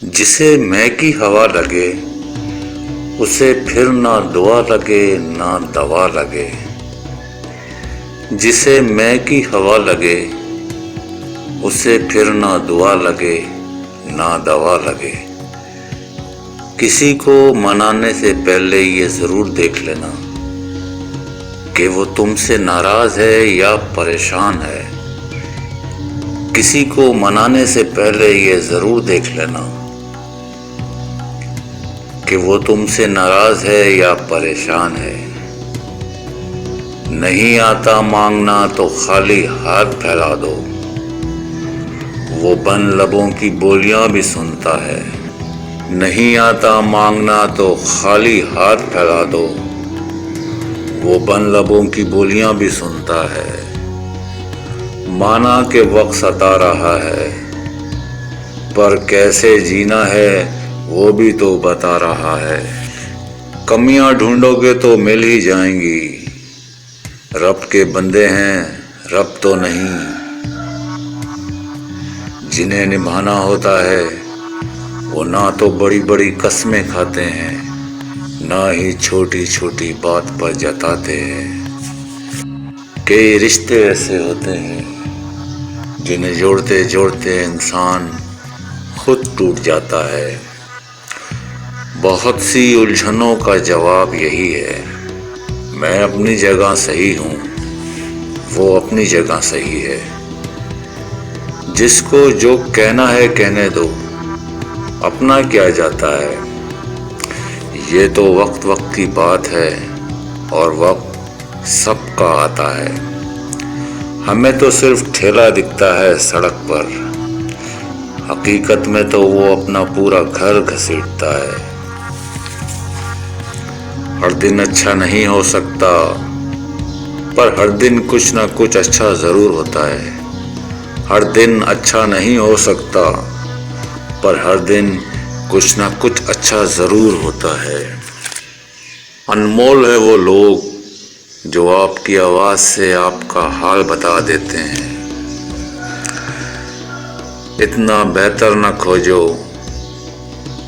جسے میں کی ہوا لگے اسے پھر نہ دعا لگے نہ دوا لگے۔ جسے میں کی ہوا لگے اسے پھر نہ دعا لگے نہ دوا لگے۔ کسی کو منانے سے پہلے یہ ضرور دیکھ لینا کہ وہ تم سے ناراض ہے یا پریشان ہے۔ کسی کو منانے سے پہلے یہ ضرور دیکھ لینا کہ وہ تم سے ناراض ہے یا پریشان ہے۔ نہیں آتا مانگنا تو خالی ہاتھ پھیلا دو، وہ بند لبوں کی بولیاں بھی سنتا ہے۔ نہیں آتا مانگنا تو خالی ہاتھ پھیلا دو، وہ بند لبوں کی بولیاں بھی سنتا ہے۔ مانا کہ وقت ستا رہا ہے پر کیسے جینا ہے وہ بھی تو بتا رہا ہے۔ کمیاں ڈھونڈو گے تو مل ہی جائیں گی، رب کے بندے ہیں رب تو نہیں۔ جنہیں نبھانا ہوتا ہے وہ نہ تو بڑی بڑی قسمیں کھاتے ہیں نہ ہی چھوٹی چھوٹی بات پر جتاتے ہیں۔ کئی رشتے ایسے ہوتے ہیں جنہیں جوڑتے جوڑتے انسان خود ٹوٹ جاتا ہے۔ بہت سی الجھنوں کا جواب یہی ہے، میں اپنی جگہ صحیح ہوں وہ اپنی جگہ صحیح ہے۔ جس کو جو کہنا ہے کہنے دو، اپنا کیا جاتا ہے۔ یہ تو وقت وقت کی بات ہے اور وقت سب کا آتا ہے۔ ہمیں تو صرف ٹھیلا دکھتا ہے سڑک پر، حقیقت میں تو وہ اپنا پورا گھر گھسیٹتا ہے۔ ہر دن اچھا نہیں ہو سکتا پر ہر دن کچھ نہ کچھ اچھا ضرور ہوتا ہے۔ ہر دن اچھا نہیں ہو سکتا پر ہر دن کچھ نہ کچھ اچھا ضرور ہوتا ہے۔ انمول ہے وہ لوگ جو آپ کی آواز سے آپ کا حال بتا دیتے ہیں۔ اتنا بہتر نہ کھوجو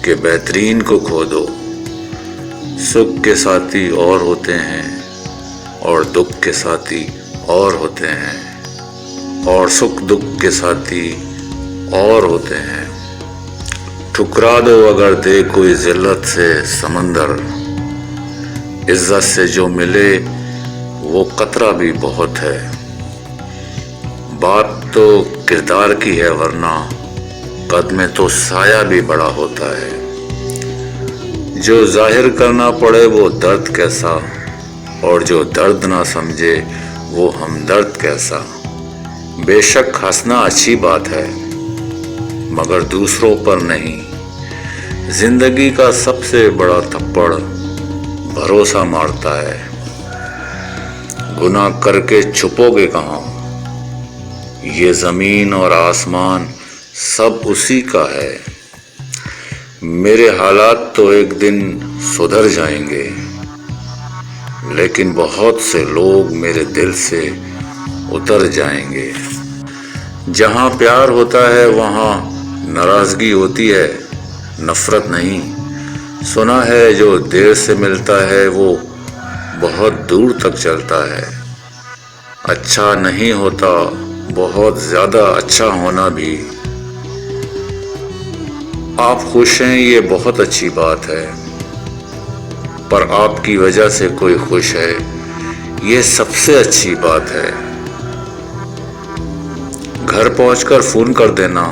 کہ بہترین کو کھو دو۔ سکھ کے ساتھی اور ہوتے ہیں اور دکھ کے ساتھی اور ہوتے ہیں، اور سکھ دکھ کے ساتھی اور ہوتے ہیں۔ ٹھکرا دو اگر دے کوئی ذلت سے سمندر، عزت سے جو ملے وہ قطرہ بھی بہت ہے۔ بات تو کردار کی ہے ورنہ قد میں تو سایہ بھی بڑا ہوتا ہے۔ جو ظاہر کرنا پڑے وہ درد کیسا، اور جو درد نہ سمجھے وہ ہمدرد کیسا۔ بے شک ہنسنا اچھی بات ہے مگر دوسروں پر نہیں۔ زندگی کا سب سے بڑا تھپڑ بھروسہ مارتا ہے۔ گناہ کر کے چھپو گے کہاں، یہ زمین اور آسمان سب اسی کا ہے۔ میرے حالات تو ایک دن سدھر جائیں گے لیکن بہت سے لوگ میرے دل سے اتر جائیں گے۔ جہاں پیار ہوتا ہے وہاں ناراضگی ہوتی ہے، نفرت نہیں۔ سنا ہے جو دیر سے ملتا ہے وہ بہت دور تک چلتا ہے۔ اچھا نہیں ہوتا بہت زیادہ اچھا ہونا بھی۔ آپ خوش ہیں یہ بہت اچھی بات ہے، پر آپ کی وجہ سے کوئی خوش ہے یہ سب سے اچھی بات ہے۔ گھر پہنچ کر فون کر دینا،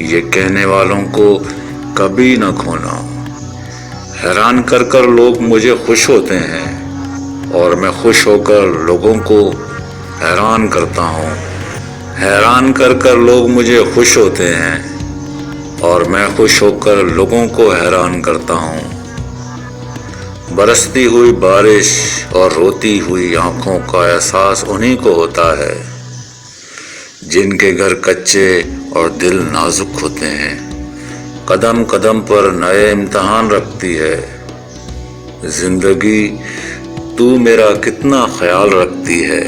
یہ کہنے والوں کو کبھی نہ کھونا۔ حیران کر کر لوگ مجھے خوش ہوتے ہیں اور میں خوش ہو کر لوگوں کو حیران کرتا ہوں۔ حیران کر کر لوگ مجھے خوش ہوتے ہیں اور میں خوش ہو کر لوگوں کو حیران کرتا ہوں۔ برستی ہوئی بارش اور روتی ہوئی آنکھوں کا احساس انہی کو ہوتا ہے جن کے گھر کچے اور دل نازک ہوتے ہیں۔ قدم قدم پر نئے امتحان رکھتی ہے زندگی، تو میرا کتنا خیال رکھتی ہے۔